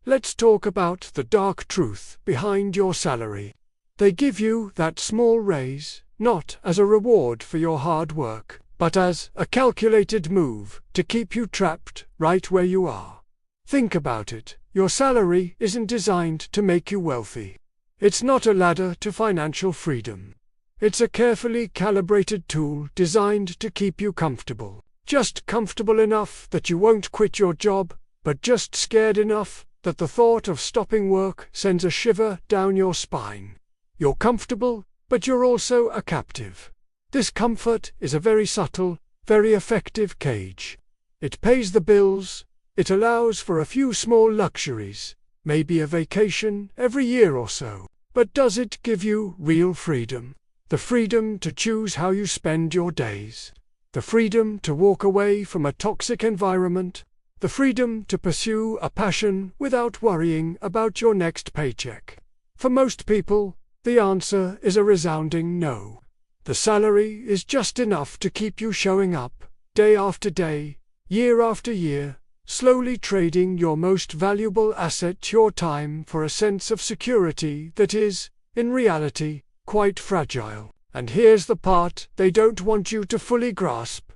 Let's talk about the dark truth behind your salary. They give you that small raise, not as a reward for your hard work, but as a calculated move to keep you trapped right where you are. Think about it. Your salary isn't designed to make you wealthy. It's not a ladder to financial freedom. It's a carefully calibrated tool designed to keep you comfortable. Just comfortable enough that you won't quit your job, but just scared enough that the thought of stopping work sends a shiver down your spine. You're comfortable, but you're also a captive. This comfort is a very subtle, very effective cage. It pays the bills, it allows for a few small luxuries, maybe a vacation every year or so, but does it give you real freedom? The freedom to choose how you spend your days. The freedom to walk away from a toxic environment. The freedom to pursue a passion without worrying about your next paycheck. For most people, the answer is a resounding no. The salary is just enough to keep you showing up, day after day, year after year, slowly trading your most valuable asset, your time, for a sense of security that is, in reality, quite fragile. And here's the part they don't want you to fully grasp.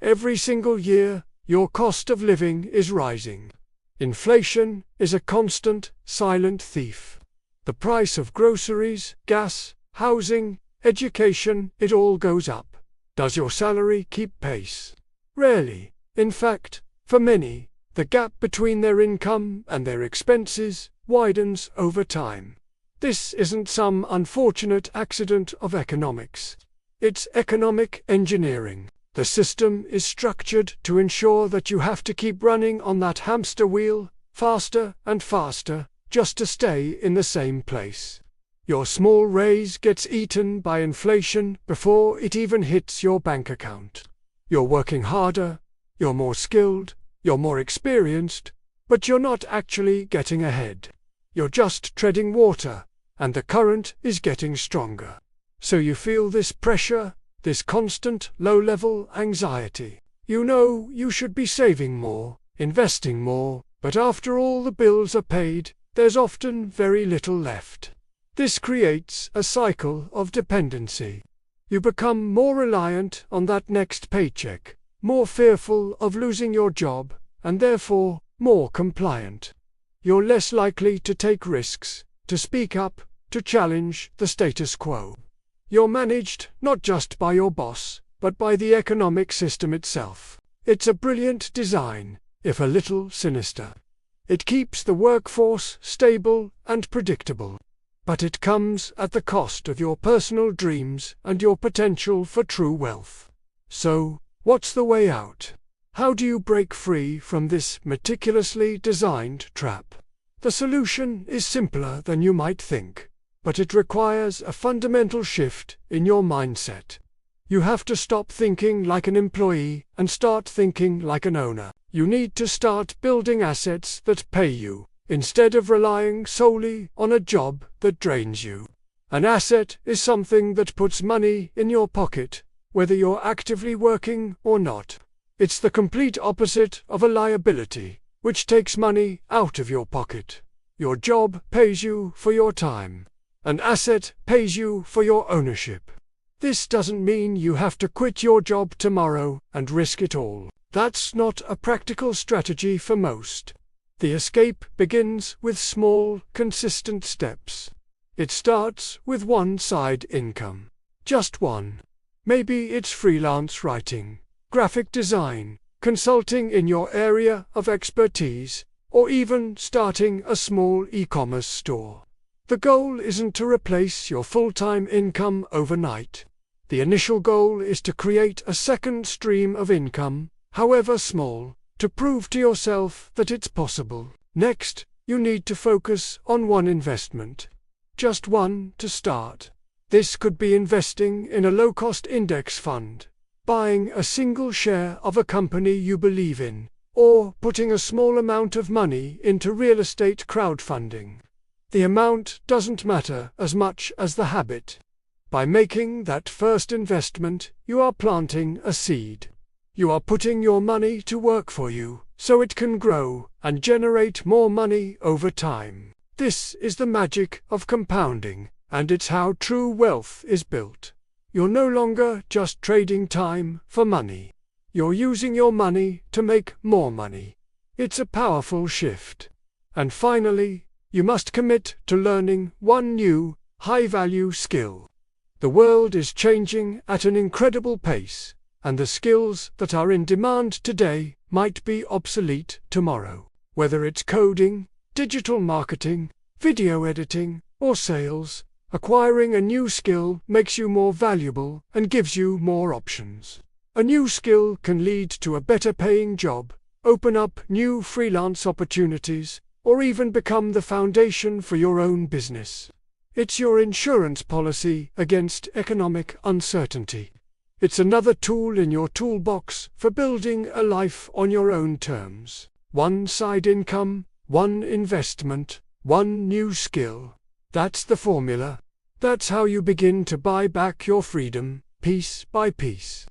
Every single year, your cost of living is rising. Inflation is a constant, silent thief. The price of groceries, gas, housing, education, it all goes up. Does your salary keep pace? Rarely. In fact, for many, the gap between their income and their expenses widens over time. This isn't some unfortunate accident of economics. It's economic engineering. The system is structured to ensure that you have to keep running on that hamster wheel, faster and faster, just to stay in the same place. Your small raise gets eaten by inflation before it even hits your bank account. You're working harder, you're more skilled, you're more experienced, but you're not actually getting ahead. You're just treading water, and the current is getting stronger. So you feel this pressure, this constant low-level anxiety. You know you should be saving more, investing more, but after all the bills are paid, there's often very little left. This creates a cycle of dependency. You become more reliant on that next paycheck, more fearful of losing your job, and therefore more compliant. You're less likely to take risks, to speak up, to challenge the status quo. You're managed not just by your boss, but by the economic system itself. It's a brilliant design, if a little sinister. It keeps the workforce stable and predictable. But it comes at the cost of your personal dreams and your potential for true wealth. So, what's the way out? How do you break free from this meticulously designed trap? The solution is simpler than you might think, but it requires a fundamental shift in your mindset. You have to stop thinking like an employee and start thinking like an owner. You need to start building assets that pay you, instead of relying solely on a job that drains you. An asset is something that puts money in your pocket, whether you're actively working or not. It's the complete opposite of a liability, which takes money out of your pocket. Your job pays you for your time. An asset pays you for your ownership. This doesn't mean you have to quit your job tomorrow and risk it all. That's not a practical strategy for most. The escape begins with small, consistent steps. It starts with one side income. Just one. Maybe it's freelance writing, graphic design, consulting in your area of expertise, or even starting a small e-commerce store. The goal isn't to replace your full-time income overnight. The initial goal is to create a second stream of income, however small, to prove to yourself that it's possible. Next, you need to focus on one investment. Just one to start. This could be investing in a low-cost index fund, buying a single share of a company you believe in, or putting a small amount of money into real estate crowdfunding. The amount doesn't matter as much as the habit. By making that first investment, you are planting a seed. You are putting your money to work for you, so it can grow and generate more money over time. This is the magic of compounding, and it's how true wealth is built. You're no longer just trading time for money. You're using your money to make more money. It's a powerful shift. And finally, you must commit to learning one new, high-value skill. The world is changing at an incredible pace, and the skills that are in demand today might be obsolete tomorrow. Whether it's coding, digital marketing, video editing, or sales, acquiring a new skill makes you more valuable and gives you more options. A new skill can lead to a better paying job, open up new freelance opportunities, or even become the foundation for your own business. It's your insurance policy against economic uncertainty. It's another tool in your toolbox for building a life on your own terms. One side income, one investment, one new skill. That's the formula. That's how you begin to buy back your freedom, piece by piece.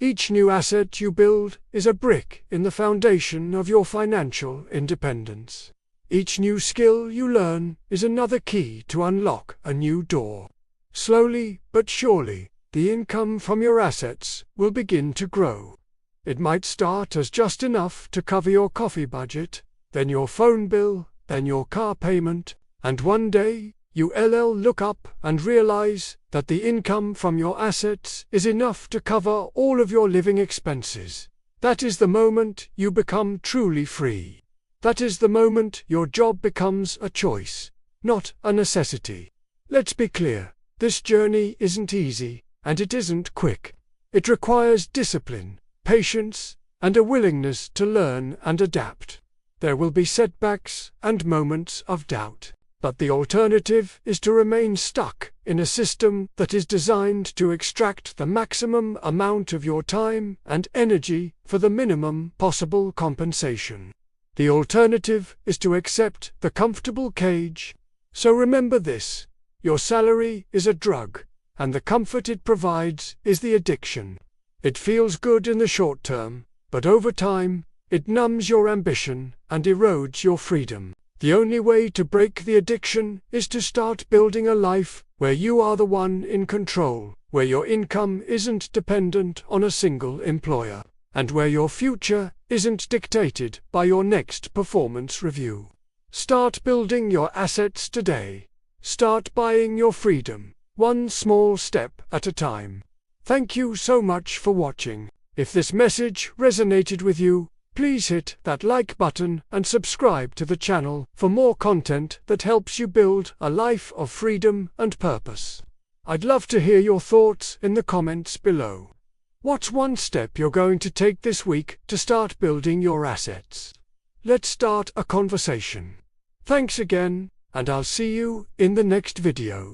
Each new asset you build is a brick in the foundation of your financial independence. Each new skill you learn is another key to unlock a new door. Slowly but surely, the income from your assets will begin to grow. It might start as just enough to cover your coffee budget, then your phone bill, then your car payment, and one day, you'll look up and realize that the income from your assets is enough to cover all of your living expenses. That is the moment you become truly free. That is the moment your job becomes a choice, not a necessity. Let's be clear, this journey isn't easy, and it isn't quick. It requires discipline, patience, and a willingness to learn and adapt. There will be setbacks and moments of doubt. But the alternative is to remain stuck in a system that is designed to extract the maximum amount of your time and energy for the minimum possible compensation. The alternative is to accept the comfortable cage. So remember this: your salary is a drug, and the comfort it provides is the addiction. It feels good in the short term, but over time, it numbs your ambition and erodes your freedom. The only way to break the addiction is to start building a life where you are the one in control, where your income isn't dependent on a single employer, and where your future isn't dictated by your next performance review. Start building your assets today. Start buying your freedom, one small step at a time. Thank you so much for watching. If this message resonated with you, please hit that like button and subscribe to the channel for more content that helps you build a life of freedom and purpose. I'd love to hear your thoughts in the comments below. What's one step you're going to take this week to start building your assets? Let's start a conversation. Thanks again, and I'll see you in the next video.